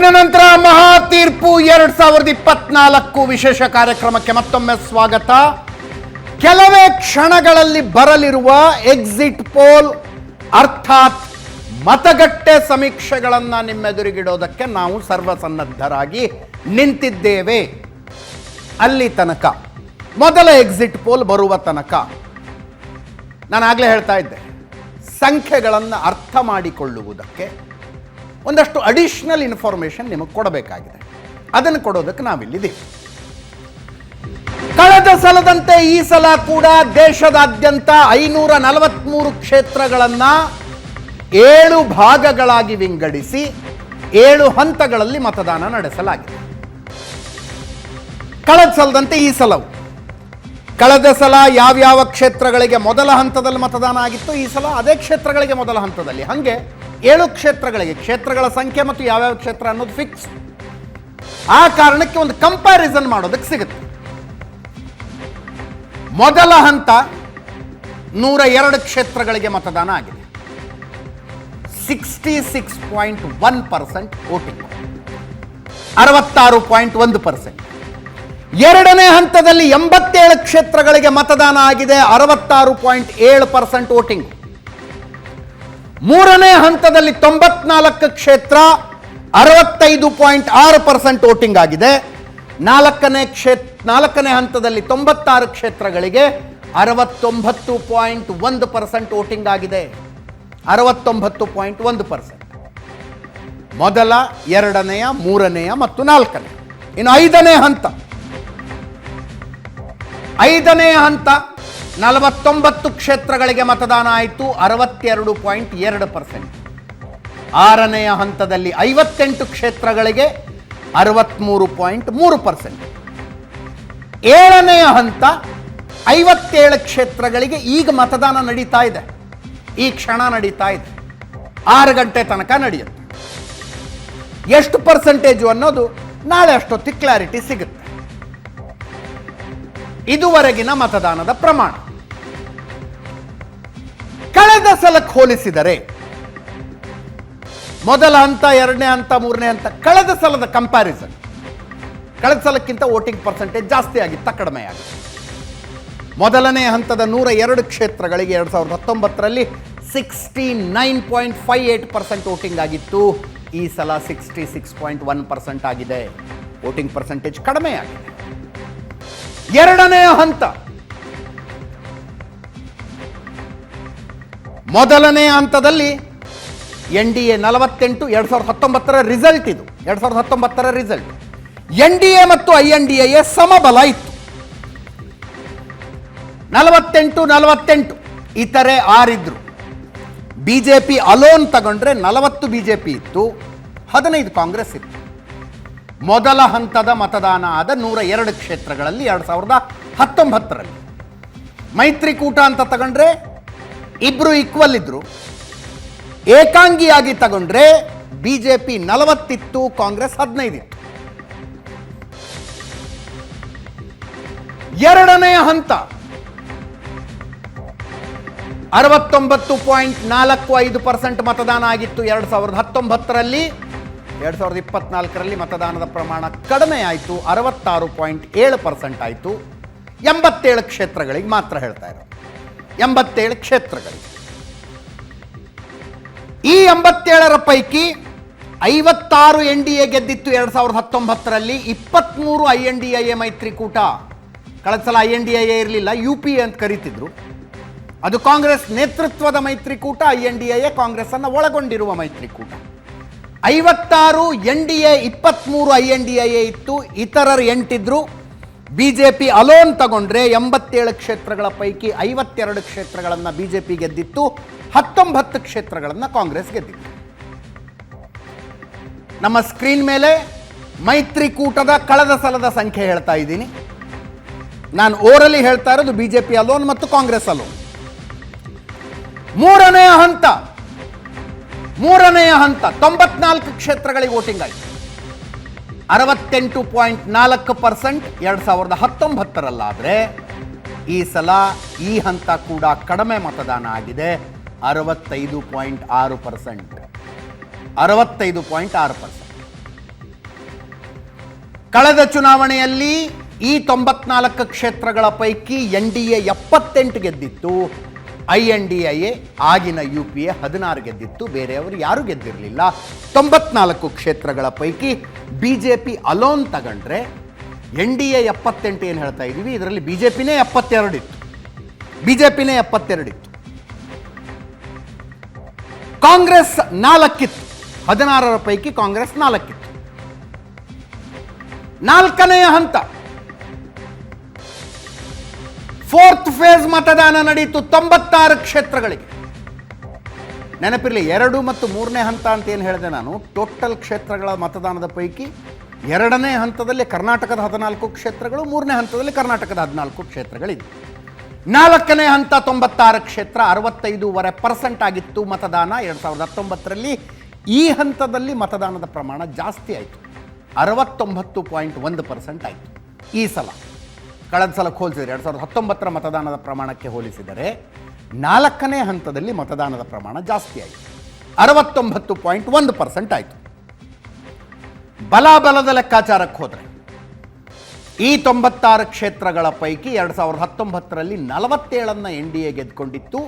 ಬ್ರೇಕ್ನ ನಂತರ ಮಹಾ ತೀರ್ಪು 2024 ವಿಶೇಷ ಕಾರ್ಯಕ್ರಮಕ್ಕೆ ಮತ್ತೊಮ್ಮೆ ಸ್ವಾಗತ. ಕೆಲವೇ ಕ್ಷಣಗಳಲ್ಲಿ ಬರಲಿರುವ ಎಕ್ಸಿಟ್ ಪೋಲ್ ಅರ್ಥಾತ್ ಮತಗಟ್ಟೆ ಸಮೀಕ್ಷೆಗಳನ್ನು ನಿಮ್ಮೆದುರಿಗಿಡೋದಕ್ಕೆ ನಾವು ಸರ್ವಸನ್ನದ್ಧರಾಗಿ ನಿಂತಿದ್ದೇವೆ. ಅಲ್ಲಿ ತನಕ ಮೊದಲ ಎಕ್ಸಿಟ್ ಪೋಲ್ ಬರುವ ತನಕ ನಾನು ಆಗಲೇ ಹೇಳ್ತಾ ಇದ್ದೆ, ಸಂಖ್ಯೆಗಳನ್ನು ಅರ್ಥ ಮಾಡಿಕೊಳ್ಳುವುದಕ್ಕೆ ಒಂದಷ್ಟು ಅಡಿಷನಲ್ ಇನ್ಫಾರ್ಮೇಷನ್ ನಿಮಗೆ ಕೊಡಬೇಕಾಗಿದೆ. ಅದನ್ನು ಕೊಡೋದಕ್ಕೆ ನಾವಿಲ್ಲಿದ್ದೀವಿ. ಕಳೆದ ಸಲದಂತೆ ಈ ಸಲ ಕೂಡ ದೇಶದಾದ್ಯಂತ 543 ಕ್ಷೇತ್ರಗಳನ್ನು 7 ಭಾಗಗಳಾಗಿ ವಿಂಗಡಿಸಿ 7 ಹಂತಗಳಲ್ಲಿ ಮತದಾನ ನಡೆಸಲಾಗಿದೆ. ಕಳೆದ ಸಲದಂತೆ ಈ ಸಲವು, ಕಳೆದ ಸಲ ಯಾವ್ಯಾವ ಕ್ಷೇತ್ರಗಳಿಗೆ ಮೊದಲ ಹಂತದಲ್ಲಿ ಮತದಾನ ಆಗಿತ್ತು, ಈ ಸಲ ಅದೇ ಕ್ಷೇತ್ರಗಳಿಗೆ ಮೊದಲ ಹಂತದಲ್ಲಿ. ಹಾಗೆ 7 ಕ್ಷೇತ್ರಗಳಿಗೆ ಕ್ಷೇತ್ರಗಳ ಸಂಖ್ಯೆ ಮತ್ತು ಯಾವ್ಯಾವ ಕ್ಷೇತ್ರ ಅನ್ನೋದು ಫಿಕ್ಸ್. ಆ ಕಾರಣಕ್ಕೆ ಒಂದು ಕಂಪ್ಯಾರಿಸನ್ ಮಾಡೋದಕ್ಕೆ ಸಿಗುತ್ತೆ. ಮೊದಲ ಹಂತ 102 ಕ್ಷೇತ್ರಗಳಿಗೆ ಮತದಾನ ಆಗಿದೆ, 66.1% ವೋಟಿಂಗ್, 66.1%. ಎರಡನೇ ಹಂತದಲ್ಲಿ 87 ಕ್ಷೇತ್ರಗಳಿಗೆ ಮತದಾನ ಆಗಿದೆ, 66.7% ವೋಟಿಂಗ್. ಮೂರನೇ ಹಂತದಲ್ಲಿ 94 ಕ್ಷೇತ್ರ, 65.6% ವೋಟಿಂಗ್ ಆಗಿದೆ. ನಾಲ್ಕನೇ ಹಂತದಲ್ಲಿ 96 ಕ್ಷೇತ್ರಗಳಿಗೆ 69.1% ವೋಟಿಂಗ್ ಆಗಿದೆ, 69.1%. ಮೊದಲ, ಎರಡನೆಯ, ಮೂರನೆಯ ಮತ್ತು ನಾಲ್ಕನೇ. ಇನ್ನು ಐದನೇ ಹಂತ 49 ಕ್ಷೇತ್ರಗಳಿಗೆ ಮತದಾನ ಆಯಿತು, 62.2%. ಆರನೆಯ ಹಂತದಲ್ಲಿ 58 ಕ್ಷೇತ್ರಗಳಿಗೆ 63.3%. ಏಳನೆಯ ಹಂತ 57 ಕ್ಷೇತ್ರಗಳಿಗೆ ಈಗ ಮತದಾನ ನಡೀತಾ ಇದೆ, ಈ ಕ್ಷಣ ನಡೀತಾ ಇದೆ, 6 ಗಂಟೆ ತನಕ ನಡೆಯುತ್ತೆ. ಎಷ್ಟು ಪರ್ಸೆಂಟೇಜು ಅನ್ನೋದು ನಾಳೆ ಅಷ್ಟೊತ್ತಿಗೆ ಕ್ಲಾರಿಟಿ ಸಿಗುತ್ತೆ. ಇದುವರೆಗಿನ ಮತದಾನದ ಪ್ರಮಾಣ ಕಳೆದ ಸಲಕ್ಕೆ ಹೋಲಿಸಿದರೆ ಮೊದಲ ಹಂತ, ಎರಡನೇ ಹಂತ, ಮೂರನೇ ಹಂತ, ಕಳೆದ ಸಲದ ಕಂಪ್ಯಾರಿಸನ್, ಕಳೆದ ಸಲಕ್ಕಿಂತ ವೋಟಿಂಗ್ ಪರ್ಸೆಂಟೇಜ್ ಜಾಸ್ತಿ ಆಗಿತ್ತ, ಕಡಿಮೆ ಆಗಿತ್ತು. ಮೊದಲನೇ ಹಂತದ 102 ಕ್ಷೇತ್ರಗಳಿಗೆ 2019ರಲ್ಲಿ 69.58% ವೋಟಿಂಗ್ ಆಗಿತ್ತು, ಈ ಸಲ 66.1% ಆಗಿದೆ. ವೋಟಿಂಗ್ ಪರ್ಸೆಂಟೇಜ್ ಕಡಿಮೆ ಆಗಿದೆ. ಎರಡನೇ ಹಂತ, ಮೊದಲನೇ ಹಂತದಲ್ಲಿ NDA 48, 2019ರ ರಿಸಲ್ಟ್ ಇದು, 2019ರ ರಿಸಲ್ಟ್. NDA ಮತ್ತು INDA ಸಮಬಲ ಇತ್ತು, 48-48. ಇತರೆ 6 ಇದ್ರು. ಬಿಜೆಪಿ ಅಲೋನ್ ತಗೊಂಡ್ರೆ 40 ಬಿಜೆಪಿ ಇತ್ತು, 15 ಕಾಂಗ್ರೆಸ್ ಇತ್ತು. ಮೊದಲ ಹಂತದ ಮತದಾನ ಆದ 102 ಕ್ಷೇತ್ರಗಳಲ್ಲಿ 2019ರಲ್ಲಿ ಮೈತ್ರಿಕೂಟ ಅಂತ ತಗೊಂಡ್ರೆ ಇಬ್ರು ಈಕ್ವಲ್ ಇದ್ರು. ಏಕಾಂಗಿಯಾಗಿ ತಗೊಂಡ್ರೆ ಬಿಜೆಪಿ 40 ಇತ್ತು, ಕಾಂಗ್ರೆಸ್ 15 ಇತ್ತು. ಎರಡನೆಯ ಹಂತ 69.45% ಮತದಾನ ಆಗಿತ್ತು 2019ರಲ್ಲಿ. 2024ರಲ್ಲಿ ಮತದಾನದ ಪ್ರಮಾಣ ಕಡಿಮೆ ಆಯಿತು, 66.7% ಆಯಿತು. 87 ಕ್ಷೇತ್ರಗಳಿಗೆ ಮಾತ್ರ ಹೇಳ್ತಾ ಇರೋದು, 87 ಕ್ಷೇತ್ರಗಳಿಗೆ. ಈ 87ರ ಪೈಕಿ 56 NDA ಗೆದ್ದಿತ್ತು 2019ರಲ್ಲಿ, 23 INDA ಮೈತ್ರಿಕೂಟ. ಕಳೆದ ಸಲ INDA ಇರಲಿಲ್ಲ, UPA ಅಂತ ಕರೀತಿದ್ರು. ಅದು ಕಾಂಗ್ರೆಸ್ ನೇತೃತ್ವದ ಮೈತ್ರಿಕೂಟ, INDA ಕಾಂಗ್ರೆಸ್ ಅನ್ನು ಒಳಗೊಂಡಿರುವ ಮೈತ್ರಿಕೂಟ. 56 NDA, 23 INDA ಇತ್ತು, ಇತರರು 8 ಇದ್ರು. ಬಿಜೆಪಿ ಅಲೋನ್ ತಗೊಂಡ್ರೆ 87 ಕ್ಷೇತ್ರಗಳ ಪೈಕಿ 52 ಕ್ಷೇತ್ರಗಳನ್ನು ಬಿಜೆಪಿ ಗೆದ್ದಿತ್ತು, 19 ಕ್ಷೇತ್ರಗಳನ್ನು ಕಾಂಗ್ರೆಸ್ ಗೆದ್ದಿತ್ತು. ನಮ್ಮ ಸ್ಕ್ರೀನ್ ಮೇಲೆ ಮೈತ್ರಿಕೂಟದ ಕಳೆದ ಸಲದ ಸಂಖ್ಯೆ ಹೇಳ್ತಾ ಇದ್ದೀನಿ. ನಾನು ಓರಲಿ ಹೇಳ್ತಾ ಇರೋದು ಬಿಜೆಪಿ ಅಲೋನ್ ಮತ್ತು ಕಾಂಗ್ರೆಸ್ ಅಲೋನ್. ಮೂರನೆಯ ಹಂತ 94 ಕ್ಷೇತ್ರಗಳಿಗೆ ವೋಟಿಂಗ್ ಆಯಿತು, 68.4%. 2019ರಲ್ಲಾದರೆ ಈ ಸಲ ಈ ಹಂತ ಕೂಡ ಕಡಿಮೆ ಮತದಾನ ಆಗಿದೆ, 65.6%. ಕಳೆದ ಚುನಾವಣೆಯಲ್ಲಿ ಈ 94 ಕ್ಷೇತ್ರಗಳ ಪೈಕಿ NDA 78 ಗೆದ್ದಿತ್ತು, INDIA ಆಗಿನ UPA 16 ಗೆದ್ದಿತ್ತು, ಬೇರೆಯವರು ಯಾರೂ ಗೆದ್ದಿರಲಿಲ್ಲ. 94 ಕ್ಷೇತ್ರಗಳ ಪೈಕಿ BJP ಅಲೋನ್ ತಗೊಂಡ್ರೆ NDA 78 ಏನು ಹೇಳ್ತಾ ಇದ್ದೀವಿ, ಇದರಲ್ಲಿ BJPನೇ 72 ಇತ್ತು. ಕಾಂಗ್ರೆಸ್ 4 ಇತ್ತು, 16 ಪೈಕಿ ಕಾಂಗ್ರೆಸ್ 4 ಇತ್ತು. 4ನೇ ಹಂತ 4th ಫೇಸ್ ಮತದಾನ ನಡೆಯಿತು 96 ಕ್ಷೇತ್ರಗಳಿಗೆ. ನೆನಪಿರಲಿ, 2 ಮತ್ತು 3ನೇ ಹಂತ ಅಂತ ಏನು ಹೇಳಿದೆ ನಾನು. ಟೋಟಲ್ ಕ್ಷೇತ್ರಗಳ ಮತದಾನದ ಪೈಕಿ 2ನೇ ಹಂತದಲ್ಲಿ ಕರ್ನಾಟಕದ 14 ಕ್ಷೇತ್ರಗಳು, 3ನೇ ಹಂತದಲ್ಲಿ ಕರ್ನಾಟಕದ 14 ಕ್ಷೇತ್ರಗಳಿದೆ. 4ನೇ ಹಂತ 96 ಕ್ಷೇತ್ರ, 65.5% ಆಗಿತ್ತು ಮತದಾನ 2019ರಲ್ಲಿ. ಈ ಹಂತದಲ್ಲಿ ಮತದಾನದ ಪ್ರಮಾಣ ಜಾಸ್ತಿ ಆಯಿತು, 69.1% ಆಯಿತು. ಈ ಸಲ ಕಳೆದ ಸಲಕ್ಕೆ ಹೋಲಿಸಿದರೆ 2019ರ ಮತದಾನದ ಪ್ರಮಾಣಕ್ಕೆ ಹೋಲಿಸಿದರೆ 4ನೇ ಹಂತದಲ್ಲಿ ಮತದಾನದ ಪ್ರಮಾಣ ಜಾಸ್ತಿ ಆಯಿತು, 69.1% ಆಯಿತು. ಬಲಾಬಲದ ಲೆಕ್ಕಾಚಾರಕ್ಕೆ ಹೋದರೆ ಈ 96 ಕ್ಷೇತ್ರಗಳ ಪೈಕಿ 2019ರಲ್ಲಿ 47 NDA ಗೆದ್ದುಕೊಂಡಿತ್ತು,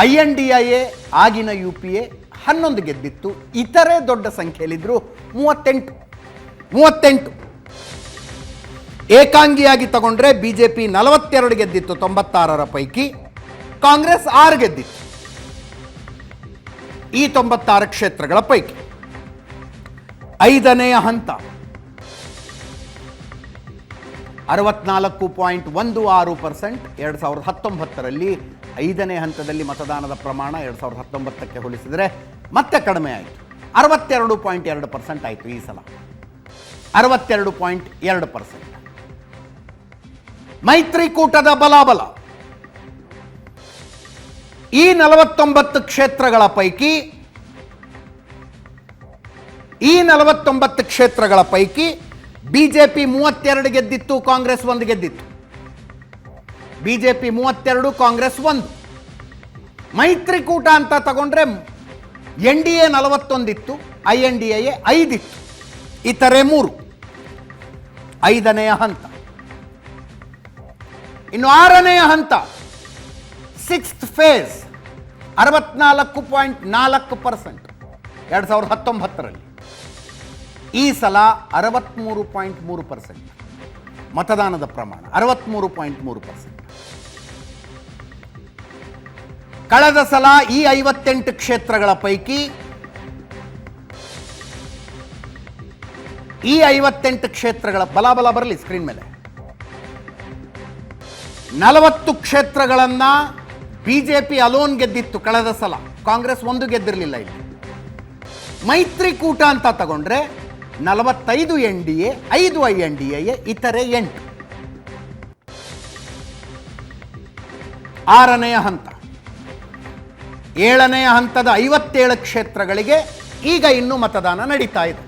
INDIA ಆಗಿನ UPA 11 ಗೆದ್ದಿತ್ತು, ಇತರೆ ದೊಡ್ಡ ಸಂಖ್ಯೆಯಲ್ಲಿದ್ದರು 38. ಏಕಾಂಗಿಯಾಗಿ ತಗೊಂಡ್ರೆ BJP 42 ಗೆದ್ದಿತ್ತು 96ರ ಪೈಕಿ, ಕಾಂಗ್ರೆಸ್ 6 ಗೆದ್ದಿತ್ತು ಈ 96 ಕ್ಷೇತ್ರಗಳ ಪೈಕಿ. 5ನೇ ಹಂತ 64.16%. 2019ರಲ್ಲಿ 5ನೇ ಹಂತದಲ್ಲಿ ಮತದಾನದ ಪ್ರಮಾಣ 2019ಕ್ಕೆ ಹೋಲಿಸಿದರೆ ಮತ್ತೆ ಕಡಿಮೆ ಆಯಿತು, 62.2% ಆಯಿತು. ಈ ಸಲ 62.2%. ಮೈತ್ರಿಕೂಟದ ಬಲಾಬಲ ಈ 49 ಕ್ಷೇತ್ರಗಳ ಪೈಕಿ 49 BJP 32 ಗೆದ್ದಿತ್ತು, ಕಾಂಗ್ರೆಸ್ 1 ಗೆದ್ದಿತ್ತು. BJP 32, ಕಾಂಗ್ರೆಸ್ 1. ಮೈತ್ರಿಕೂಟ ಅಂತ ತಗೊಂಡ್ರೆ NDA 41 ಇತ್ತು, INDIA 5 ಇತ್ತು, ಇತರೆ 3. 5ನೇ ಹಂತ. ಇನ್ನು 6ನೇ ಹಂತ 6th ಫೇಸ್ 64.4% 2019ರಲ್ಲಿ. ಈ ಸಲ 63.3% ಮತದಾನದ ಪ್ರಮಾಣ, 63.3%. ಕಳೆದ ಸಲ ಈ 58 ಕ್ಷೇತ್ರಗಳ ಪೈಕಿ ಈ 58 ಕ್ಷೇತ್ರಗಳ ಬಲಾಬಲ ಬರಲಿ ಸ್ಕ್ರೀನ್ ಮೇಲೆ. 40 ಕ್ಷೇತ್ರಗಳನ್ನು BJP ಅಲೋನ್ ಗೆದ್ದಿತ್ತು ಕಳೆದ ಸಲ, ಕಾಂಗ್ರೆಸ್ 1 ಗೆದ್ದಿರಲಿಲ್ಲ. ಇಲ್ಲಿ ಮೈತ್ರಿಕೂಟ ಅಂತ ತಗೊಂಡ್ರೆ 45 NDA, 5 INDIA, ಇತರೆ 8. 6ನೇ ಹಂತ 7ನೇ ಹಂತದ 57 ಕ್ಷೇತ್ರಗಳಿಗೆ ಈಗ ಇನ್ನೂ ಮತದಾನ ನಡೀತಾ ಇದೆ.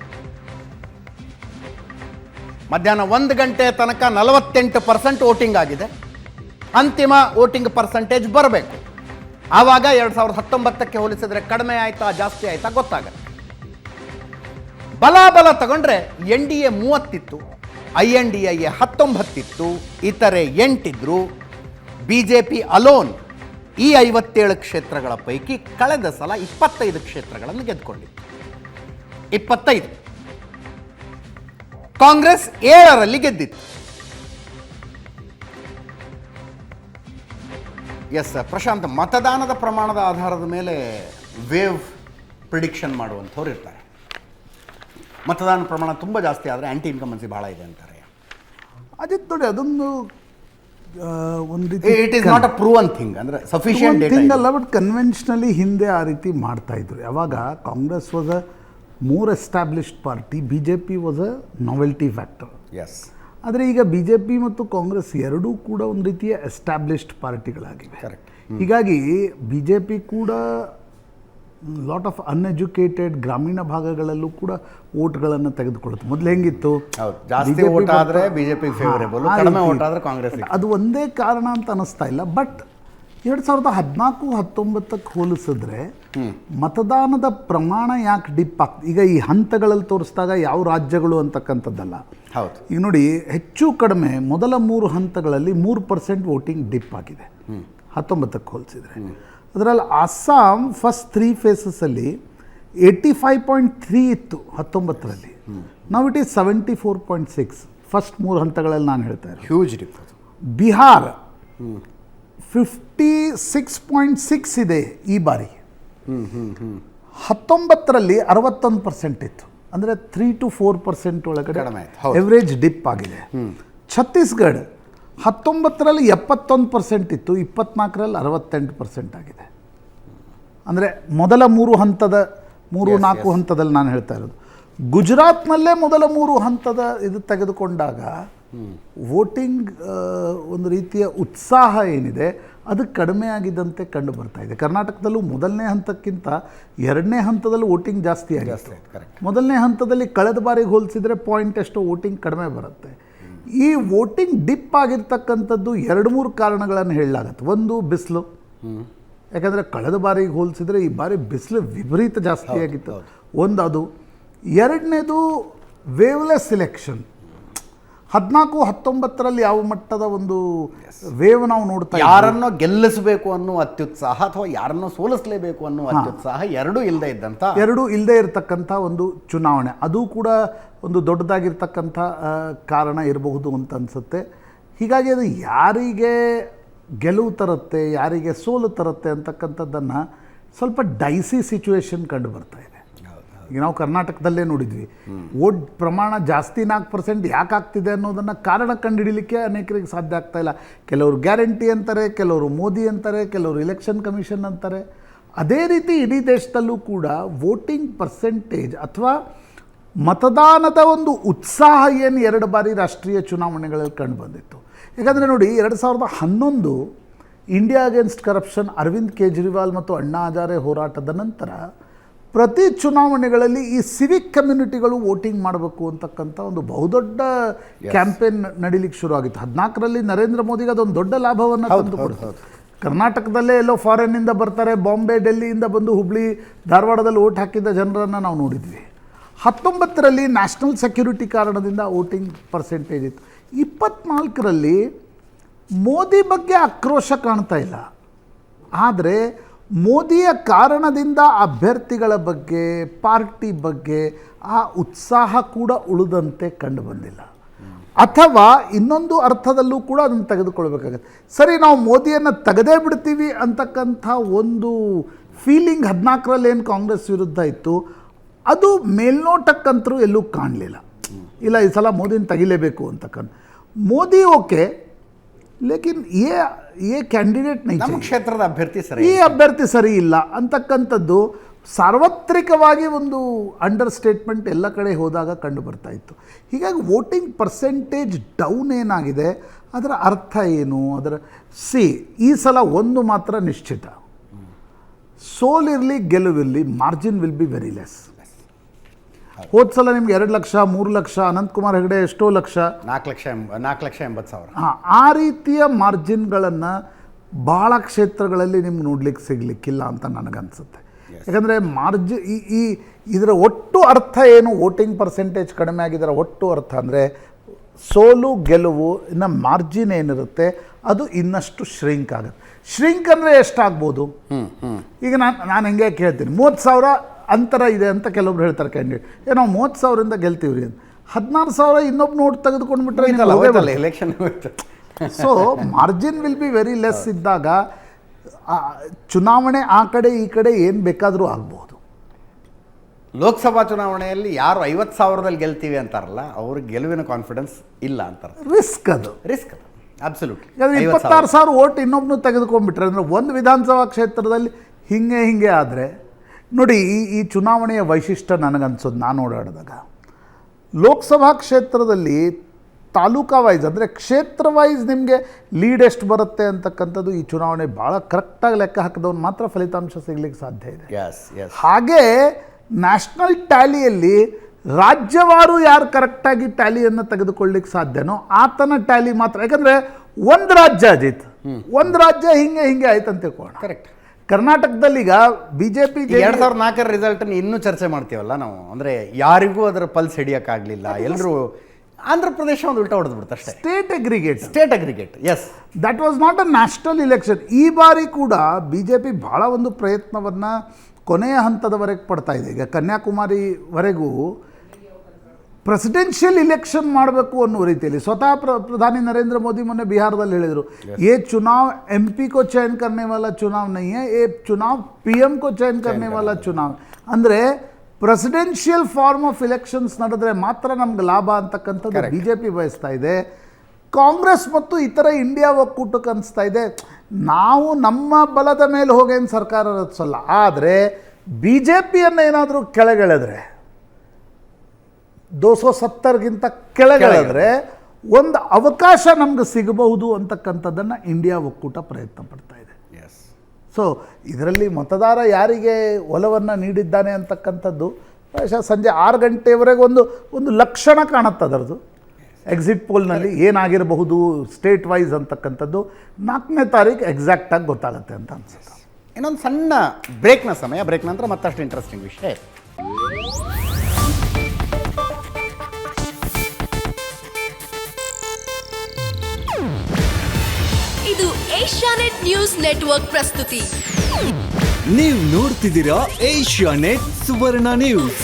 ಮಧ್ಯಾಹ್ನ 1 ಗಂಟೆ ತನಕ 48% ವೋಟಿಂಗ್ ಆಗಿದೆ. ಅಂತಿಮ ವೋಟಿಂಗ್ ಪರ್ಸೆಂಟೇಜ್ ಬರಬೇಕು. ಆವಾಗ 2019ಕ್ಕೆ ಹೋಲಿಸಿದರೆ ಕಡಿಮೆ ಆಯ್ತಾ ಜಾಸ್ತಿ ಆಯ್ತಾ ಗೊತ್ತಾಗುತ್ತೆ. ಬಲಾಬಲ ತಗೊಂಡ್ರೆ NDA 30 ಇತ್ತು, INDIA 19 ಇತ್ತು, ಇತರೆ 8 ಇದ್ರು. BJP ಅಲೋನ್ ಈ 57 ಕ್ಷೇತ್ರಗಳ ಪೈಕಿ ಕಳೆದ ಸಲ 25 ಕ್ಷೇತ್ರಗಳನ್ನು ಗೆದ್ದುಕೊಂಡಿತ್ತು, 25. ಕಾಂಗ್ರೆಸ್ 7ರಲ್ಲಿ ಗೆದ್ದಿತ್ತು. ಎಸ್ ಪ್ರಶಾಂತ್, ಮತದಾನದ ಪ್ರಮಾಣದ ಆಧಾರದ ಮೇಲೆ ವೇವ್ ಪ್ರಿಡಿಕ್ಷನ್ ಮಾಡುವಂಥವ್ರು ಇರ್ತಾರೆ. ಮತದಾನ ಪ್ರಮಾಣ ತುಂಬ ಜಾಸ್ತಿ ಆದರೆ ಆ್ಯಂಟಿ ಇನ್ಕಮನ್ಸಿ ಭಾಳ ಇದೆ ಅಂತಾರೆ. ಅದಿತ್ತು ನೋಡಿ, ಅದೊಂದು ಒಂದು ರೀತಿ it is not a proven thing, ಅಂದರೆ ಸಫಿಷಿಯಂಟ್ ಥಿಂಗ್ ಅಲ್ಲ. ಬಟ್ ಕನ್ವೆನ್ಷನಲಿ ಹಿಂದೆ ಆ ರೀತಿ ಮಾಡ್ತಾ ಇದ್ರು. ಯಾವಾಗ Congress was a more established party, BJP was a novelty factor. Yes. ಆದರೆ ಈಗ BJP ಮತ್ತು ಕಾಂಗ್ರೆಸ್ ಎರಡೂ ಕೂಡ ಒಂದು ರೀತಿಯ ಎಸ್ಟಾಬ್ಲಿಷ್ಡ್ ಪಾರ್ಟಿಗಳಾಗಿವೆ. ಹೀಗಾಗಿ BJP ಕೂಡ ಲಾಟ್ ಆಫ್ ಅನ್ಎಜುಕೇಟೆಡ್ ಗ್ರಾಮೀಣ ಭಾಗಗಳಲ್ಲೂ ಕೂಡ ವೋಟ್ಗಳನ್ನು ತೆಗೆದುಕೊಳ್ಳುತ್ತೆ. ಮೊದಲು ಹೆಂಗಿತ್ತು, ಜಾಸ್ತಿ ವೋಟ್ ಆದರೆ BJP ಫೇವರೇಬಲ್, ಕಡಿಮೆ ವೋಟ್ ಆದರೆ ಕಾಂಗ್ರೆಸ್. ಅದು ಒಂದೇ ಕಾರಣ ಅಂತ ಅನ್ನಿಸ್ತಾ ಇಲ್ಲ. ಬಟ್ 2014-19 ಹೋಲಿಸಿದ್ರೆ ಮತದಾನದ ಪ್ರಮಾಣ ಯಾಕೆ ಡಿಪ್ ಆಗ್ತದೆ, ಈಗ ಈ ಹಂತಗಳಲ್ಲಿ ತೋರಿಸಿದಾಗ ಯಾವ ರಾಜ್ಯಗಳು ಅಂತಕ್ಕಂಥದ್ದಲ್ಲ. ಹೌದು, ಈಗ ನೋಡಿ, ಹೆಚ್ಚು ಕಡಿಮೆ ಮೊದಲ 3 ಹಂತಗಳಲ್ಲಿ 3% ವೋಟಿಂಗ್ ಡಿಪ್ ಆಗಿದೆ 19ಕ್ಕೆ ಹೋಲಿಸಿದ್ರೆ. ಅದರಲ್ಲಿ ಅಸ್ಸಾಂ ಫಸ್ಟ್ 3 ಫೇಸಸಲ್ಲಿ 85.3 ಇತ್ತು 19ರಲ್ಲಿ. ನಾವು ಇಟ್ ಈಸ್ 74.6 ಫಸ್ಟ್ 3 ಹಂತಗಳಲ್ಲಿ ನಾನು ಹೇಳ್ತಾ ಇರೋದು. Huge drip. ಬಿಹಾರ್ 56.6 ಇದೆ ಈ ಬಾರಿ. 19ರಲ್ಲಿ 61% ಇತ್ತು, ಅಂದರೆ 3 to 4% ಒಳಗಡೆ ಎವರೇಜ್ ಡಿಪ್ ಆಗಿದೆ. ಛತ್ತೀಸ್ಗಢ 19ರಲ್ಲಿ 71% ಇತ್ತು, 24ರಲ್ಲಿ 68% ಆಗಿದೆ. ಅಂದರೆ ಮೊದಲ 3 ಹಂತದ 3-4 ಹಂತದಲ್ಲಿ ನಾನು ಹೇಳ್ತಾ ಇರೋದು. ಗುಜರಾತ್ನಲ್ಲೇ ಮೊದಲ 3 ಹಂತದ ಇದು ತೆಗೆದುಕೊಂಡಾಗ ವೋಟಿಂಗ್ ಒಂದು ರೀತಿಯ ಉತ್ಸಾಹ ಏನಿದೆ ಅದು ಕಡಿಮೆ ಆಗಿದ್ದಂತೆ ಕಂಡು ಬರ್ತಾ ಇದೆ. ಕರ್ನಾಟಕದಲ್ಲೂ ಮೊದಲನೇ ಹಂತಕ್ಕಿಂತ 2ನೇ ಹಂತದಲ್ಲಿ ವೋಟಿಂಗ್ ಜಾಸ್ತಿ ಆಗಿದೆ. ಮೊದಲನೇ ಹಂತದಲ್ಲಿ ಕಳೆದ ಬಾರಿಗೆ ಹೋಲಿಸಿದರೆ ಪಾಯಿಂಟ್ ಎಷ್ಟೋ ವೋಟಿಂಗ್ ಕಡಿಮೆ ಬರುತ್ತೆ. ಈ ವೋಟಿಂಗ್ ಡಿಪ್ ಆಗಿರ್ತಕ್ಕಂಥದ್ದು 2-3 ಕಾರಣಗಳನ್ನು ಹೇಳಲಾಗತ್ತೆ. ಒಂದು ಬಿಸಿಲು, ಯಾಕಂದರೆ ಕಳೆದ ಬಾರಿಗೆ ಹೋಲಿಸಿದರೆ ಈ ಬಾರಿ ಬಿಸಿಲು ವಿಪರೀತ ಜಾಸ್ತಿ ಆಗಿತ್ತು, ಒಂದು ಅದು. ಎರಡನೇದು ವೇವ್ಲೆಸ್ ಇಲೆಕ್ಷನ್. 14-19ರಲ್ಲಿ ಯಾವ ಮಟ್ಟದ ಒಂದು ವೇವ್ ನಾವು ನೋಡ್ತಾ ಯಾರನ್ನೋ ಗೆಲ್ಲಿಸಬೇಕು ಅನ್ನೋ ಅತ್ಯುತ್ಸಾಹ ಅಥವಾ ಯಾರನ್ನೋ ಸೋಲಿಸಲೇಬೇಕು ಅನ್ನೋ ಅತ್ಯುತ್ಸಾಹ ಎರಡೂ ಇಲ್ಲದೆ ಇರತಕ್ಕಂಥ ಒಂದು ಚುನಾವಣೆ, ಅದು ಕೂಡ ಒಂದು ದೊಡ್ಡದಾಗಿರ್ತಕ್ಕಂಥ ಕಾರಣ ಇರಬಹುದು ಅಂತ ಅನಿಸುತ್ತೆ. ಹೀಗಾಗಿ ಅದು ಯಾರಿಗೆ ಗೆಲುವು ತರುತ್ತೆ, ಯಾರಿಗೆ ಸೋಲು ತರುತ್ತೆ ಅಂತಕ್ಕಂಥದ್ದನ್ನು ಸ್ವಲ್ಪ ಡೈಸಿ ಸಿಚುವೇಶನ್ ಕಂಡು ಬರ್ತಾ ಇದೆ. ಈಗ ನಾವು ಕರ್ನಾಟಕದಲ್ಲೇ ನೋಡಿದ್ವಿ, ವೋಟ್ ಪ್ರಮಾಣ ಜಾಸ್ತಿ 4% ಯಾಕೆ ಆಗ್ತಿದೆ ಅನ್ನೋದನ್ನು ಕಾರಣ ಕಂಡುಹಿಡಲಿಕ್ಕೆ ಅನೇಕರಿಗೆ ಸಾಧ್ಯ ಆಗ್ತಾ ಇಲ್ಲ. ಕೆಲವರು ಗ್ಯಾರಂಟಿ ಅಂತಾರೆ, ಕೆಲವರು ಮೋದಿ ಅಂತಾರೆ, ಕೆಲವರು ಎಲೆಕ್ಷನ್ ಕಮಿಷನ್ ಅಂತಾರೆ. ಅದೇ ರೀತಿ ಇಡೀ ದೇಶದಲ್ಲೂ ಕೂಡ ವೋಟಿಂಗ್ ಪರ್ಸೆಂಟೇಜ್ ಅಥವಾ ಮತದಾನದ ಒಂದು ಉತ್ಸಾಹ ಏನು 2 ಬಾರಿ ರಾಷ್ಟ್ರೀಯ ಚುನಾವಣೆಗಳಲ್ಲಿ ಕಂಡು ಬಂದಿತ್ತು. ಯಾಕಂದರೆ ನೋಡಿ, 2011 India against corruption Arvind Kejriwal ಮತ್ತು ಅಣ್ಣಾ ಹಜಾರೆ ಹೋರಾಟದ ನಂತರ ಪ್ರತಿ ಚುನಾವಣೆಗಳಲ್ಲಿ ಈ ಸಿವಿಕ್ ಕಮ್ಯುನಿಟಿಗಳು ವೋಟಿಂಗ್ ಮಾಡಬೇಕು ಅಂತಕ್ಕಂಥ ಒಂದು ಬಹುದೊಡ್ಡ ಕ್ಯಾಂಪೇನ್ ನಡೀಲಿಕ್ಕೆ ಶುರು ಆಗಿತ್ತು. 14ರಲ್ಲಿ ನರೇಂದ್ರ ಮೋದಿಗೆ ಅದೊಂದು ದೊಡ್ಡ ಲಾಭವನ್ನು ತಂದುಕೊಡ್ತು. ಕರ್ನಾಟಕದಲ್ಲೇ ಎಲ್ಲೋ ಫಾರಿನ್ನಿಂದ ಬರ್ತಾರೆ, ಬಾಂಬೆ ಡೆಲ್ಲಿಯಿಂದ ಬಂದು ಹುಬ್ಳಿ ಧಾರವಾಡದಲ್ಲಿ ವೋಟ್ ಹಾಕಿದ್ದ ಜನರನ್ನು ನಾವು ನೋಡಿದ್ವಿ. 19ರಲ್ಲಿ ನ್ಯಾಷನಲ್ ಸೆಕ್ಯೂರಿಟಿ ಕಾರಣದಿಂದ ವೋಟಿಂಗ್ ಪರ್ಸೆಂಟೇಜ್ ಇತ್ತು. 24ರಲ್ಲಿ ಮೋದಿ ಬಗ್ಗೆ ಆಕ್ರೋಶ ಕಾಣ್ತಾ ಇಲ್ಲ, ಆದರೆ ಮೋದಿಯ ಕಾರಣದಿಂದ ಅಭ್ಯರ್ಥಿಗಳ ಬಗ್ಗೆ, ಪಾರ್ಟಿ ಬಗ್ಗೆ ಆ ಉತ್ಸಾಹ ಕೂಡ ಉಳಿದಂತೆ ಕಂಡು ಬಂದಿಲ್ಲ. ಅಥವಾ ಇನ್ನೊಂದು ಅರ್ಥದಲ್ಲೂ ಕೂಡ ಅದನ್ನು ತೆಗೆದುಕೊಳ್ಬೇಕಾಗತ್ತೆ. ಸರಿ, ನಾವು ಮೋದಿಯನ್ನು ತೆಗೆದೇ ಬಿಡ್ತೀವಿ ಅಂತಕ್ಕಂಥ ಒಂದು ಫೀಲಿಂಗ್ 14ರಲ್ಲಿ ಏನು ಕಾಂಗ್ರೆಸ್ ವಿರುದ್ಧ ಇತ್ತು, ಅದು ಮೇಲ್ನೋಟಕ್ಕಂತರೂ ಎಲ್ಲೂ ಕಾಣಲಿಲ್ಲ. ಇಲ್ಲ, ಈ ಸಲ ಮೋದಿನ ತೆಗಿಲೇಬೇಕು ಅಂತಕ್ಕಂಥ. ಮೋದಿ ಓಕೆ, ಲೇಕಿನ್ ಏ ಕ್ಯಾಂಡಿಡೇಟ್ ನಮ್ಮ ಕ್ಷೇತ್ರದ ಅಭ್ಯರ್ಥಿ ಸರಿ ಇಲ್ಲ ಅಂತಕ್ಕಂಥದ್ದು ಸಾರ್ವತ್ರಿಕವಾಗಿ ಒಂದು ಅಂಡರ್ ಸ್ಟೇಟ್ಮೆಂಟ್ ಎಲ್ಲ ಕಡೆ ಹೋದಾಗ ಕಂಡು ಬರ್ತಾ ಇತ್ತು. ಹೀಗಾಗಿ ವೋಟಿಂಗ್ ಪರ್ಸೆಂಟೇಜ್ ಡೌನ್ ಏನಾಗಿದೆ, ಅದರ ಅರ್ಥ ಏನು, ಅದರ ಈ ಸಲ ಒಂದು ಮಾತ್ರ ನಿಶ್ಚಿತ, ಸೋಲಿರಲಿ ಗೆಲುವಿರಲಿ margin will be very less. ಹೋದ ಸಲ ನಿಮ್ಗೆ 2 ಲಕ್ಷ 3 ಲಕ್ಷ, ಅನಂತಕುಮಾರ್ ಹೆಗಡೆ ಎಷ್ಟೋ ಲಕ್ಷ, 4,80,000. ಆ ರೀತಿಯ ಮಾರ್ಜಿನ್ಗಳನ್ನು ಭಾಳ ಕ್ಷೇತ್ರಗಳಲ್ಲಿ ನಿಮ್ಗೆ ನೋಡ್ಲಿಕ್ಕೆ ಸಿಗಲಿಕ್ಕಿಲ್ಲ ಅಂತ ನನಗನ್ಸುತ್ತೆ. ಯಾಕಂದರೆ ಇದರ ಒಟ್ಟು ಅರ್ಥ ಏನು, ವೋಟಿಂಗ್ ಪರ್ಸೆಂಟೇಜ್ ಕಡಿಮೆ ಆಗಿದ್ದರ ಒಟ್ಟು ಅರ್ಥ ಅಂದರೆ ಸೋಲು ಗೆಲುವು ಇನ್ನು ಮಾರ್ಜಿನ್ ಏನಿರುತ್ತೆ ಅದು ಇನ್ನಷ್ಟು ಶ್ರಿಂಕ್ ಆಗುತ್ತೆ. ಶ್ರಿಂಕ್ ಅಂದರೆ ಎಷ್ಟಾಗ್ಬೋದು? ಈಗ ನಾನು ಹೆಂಗೆ ಕೇಳ್ತೀನಿ, 30,000 ಅಂತರ ಇದೆ ಅಂತ ಕೆಲವೊಬ್ರು ಹೇಳ್ತಾರೆ ಕ್ಯಾಂಡಿಡೇಟ್. ನಾವು 30,000ರಿಂದ ಗೆಲ್ತೀವ್ರಿ ಅಂತ, 16,000 ಇನ್ನೊಬ್ಬ ನೋಟ್ ತೆಗೆದುಕೊಂಡ್ಬಿಟ್ರೆ election. So margin will be very less ಇದ್ದಾಗ ಚುನಾವಣೆ ಆ ಕಡೆ ಈ ಕಡೆ ಏನು ಬೇಕಾದರೂ ಆಗ್ಬೋದು. ಲೋಕಸಭಾ ಚುನಾವಣೆಯಲ್ಲಿ ಯಾರು 50,000ದಲ್ಲಿ ಗೆಲ್ತೀವಿ ಅಂತಾರಲ್ಲ, ಅವ್ರಿಗೆ ಗೆಲುವಿನ ಕಾನ್ಫಿಡೆನ್ಸ್ ಇಲ್ಲ ಅಂತಾರೆ. Risk absolutely. 26,000 ವೋಟ್ ಇನ್ನೊಬ್ಬನು ತೆಗೆದುಕೊಂಡ್ಬಿಟ್ರೆ ಅಂದರೆ ಒಂದು ವಿಧಾನಸಭಾ ಕ್ಷೇತ್ರದಲ್ಲಿ ಹಿಂಗೆ ಆದರೆ ನೋಡಿ, ಈ ಚುನಾವಣೆಯ ವೈಶಿಷ್ಟ್ಯ ನನಗನ್ಸೋದು, ನಾನು ಓಡಾಡಿದಾಗ ಲೋಕಸಭಾ ಕ್ಷೇತ್ರದಲ್ಲಿ ತಾಲೂಕಾ ವೈಸ್ ಅಂದರೆ ಕ್ಷೇತ್ರ ವೈಸ್ ನಿಮಗೆ ಲೀಡ್ ಎಷ್ಟು ಬರುತ್ತೆ ಅಂತಕ್ಕಂಥದ್ದು ಈ ಚುನಾವಣೆ ಭಾಳ ಕರೆಕ್ಟಾಗಿ ಲೆಕ್ಕ ಹಾಕಿದವನು ಮಾತ್ರ ಫಲಿತಾಂಶ ಸಿಗಲಿಕ್ಕೆ ಸಾಧ್ಯ ಇದೆ. ಹಾಗೇ ನ್ಯಾಷನಲ್ ಟ್ಯಾಲಿಯಲ್ಲಿ ರಾಜ್ಯವಾರು ಯಾರು ಕರೆಕ್ಟಾಗಿ ಟ್ಯಾಲಿಯನ್ನು ತೆಗೆದುಕೊಳ್ಳಿಕ್ಕೆ ಸಾಧ್ಯನೋ ಆತನ ಟ್ಯಾಲಿ ಮಾತ್ರ. ಯಾಕಂದರೆ ಒಂದು ರಾಜ್ಯ ಅಜಿತ್ ಒಂದು ರಾಜ್ಯ ಹಿಂಗೆ ಆಯ್ತಂತ ತಿಳ್ಕೊಳ್ಳೋಣ. ಕರೆಕ್ಟ್. ಕರ್ನಾಟಕದಲ್ಲಿ ಈಗ ಬಿಜೆಪಿ 2004 ರಿಸಲ್ಟನ್ನು ಇನ್ನೂ ಚರ್ಚೆ ಮಾಡ್ತೀವಲ್ಲ ನಾವು, ಅಂದರೆ ಯಾರಿಗೂ ಅದರ ಪಲ್ಸ್ ಹಿಡಿಯೋಕ್ಕಾಗಲಿಲ್ಲ, ಎಲ್ಲರೂ ಆಂಧ್ರ ಪ್ರದೇಶ ಒಂದು ಉಲ್ಟಾ ಹೊಡೆದ್ಬಿಡ್ತು ಅಷ್ಟೇ. State aggregate yes, that was not a national election. ಈ ಬಾರಿ ಕೂಡ ಬಿಜೆಪಿ ಬಹಳ ಒಂದು ಪ್ರಯತ್ನವನ್ನು ಕೊನೆಯ ಹಂತದವರೆಗೆ ಪಡ್ತಾ ಇದೆ. ಈಗ ಕನ್ಯಾಕುಮಾರಿವರೆಗೂ ಪ್ರೆಸಿಡೆನ್ಷಿಯಲ್ ಇಲೆಕ್ಷನ್ ಮಾಡಬೇಕು ಅನ್ನೋ ರೀತಿಯಲ್ಲಿ ಸ್ವತಃ ಪ್ರಧಾನಿ ನರೇಂದ್ರ मोदी ಮೊನ್ನೆ ಬಿಹಾರದಲ್ಲಿ ಹೇಳಿದರು, ये चुनाव MP को चयन करने वाला चुनाव नहीं है, ये चुनाव PM को चयन करने वाला चुनाव. ಅಂದರೆ ಪ್ರೆಸಿಡೆನ್ಷಿಯಲ್ ಫಾರ್ಮ್ ಆಫ್ ಇಲೆಕ್ಷನ್ಸ್ ನಡೆದ್ರೆ ಮಾತ್ರ ನಮ್ಗೆ ಲಾಭ ಅಂತಕ್ಕಂಥದ್ದು ಬಿಜೆಪಿ ಬಯಸ್ತಾ ಇದೆ. ಕಾಂಗ್ರೆಸ್ ಮತ್ತು ಇತರ ಇಂಡಿಯಾ ಒಕ್ಕೂಟಕ್ಕೆ ಅನಿಸ್ತಾ ಇದೆ, ನಾವು ನಮ್ಮ ಬಲದ ಮೇಲೆ ಹೋಗೇನು ಸರ್ಕಾರ ರಚಿಸಲ್ಲ, ಆದರೆ ಬಿಜೆಪಿಯನ್ನು ಏನಾದರೂ ಕೆಳಗೆಳೆದ್ರೆ 270ಗಿಂತ ಕೆಳಗೆಳೆದ್ರೆ ಒಂದು ಅವಕಾಶ ನಮ್ಗೆ ಸಿಗಬಹುದು ಅಂತಕ್ಕಂಥದ್ದನ್ನು ಇಂಡಿಯಾ ಒಕ್ಕೂಟ ಪ್ರಯತ್ನ ಪಡ್ತಾ ಇದೆ. ಸೊ ಇದರಲ್ಲಿ ಮತದಾರ ಯಾರಿಗೆ ಒಲವನ್ನು ನೀಡಿದ್ದಾನೆ ಅಂತಕ್ಕಂಥದ್ದು ಬಹುಶಃ ಸಂಜೆ 6 ಗಂಟೆವರೆಗೆ ಒಂದು ಲಕ್ಷಣ ಕಾಣುತ್ತೆ ಅದರದ್ದು. ಎಕ್ಸಿಟ್ ಪೋಲ್ನಲ್ಲಿ ಏನಾಗಿರಬಹುದು ಸ್ಟೇಟ್ ವೈಸ್ ಅಂತಕ್ಕಂಥದ್ದು 4ನೇ ತಾರೀಕು ಎಕ್ಸಾಕ್ಟಾಗಿ ಗೊತ್ತಾಗುತ್ತೆ ಅಂತ ಅನ್ಸುತ್ತೆ. ಇನ್ನೊಂದು ಸಣ್ಣ ಬ್ರೇಕ್ನ ಸಮಯ, ಬ್ರೇಕ್ ನಂತರ ಮತ್ತಷ್ಟು ಇಂಟ್ರೆಸ್ಟಿಂಗ್ ವಿಷಯ. ಇದು ಏಷ್ಯಾನೆಟ್ ನ್ಯೂಸ್ ನೆಟ್ವರ್ಕ್ ಪ್ರಸ್ತುತಿ. ನೀವು ನೋಡ್ತಿದ್ದೀರಾ ಏಷ್ಯಾನೆಟ್ ಸುವರ್ಣ ನ್ಯೂಸ್.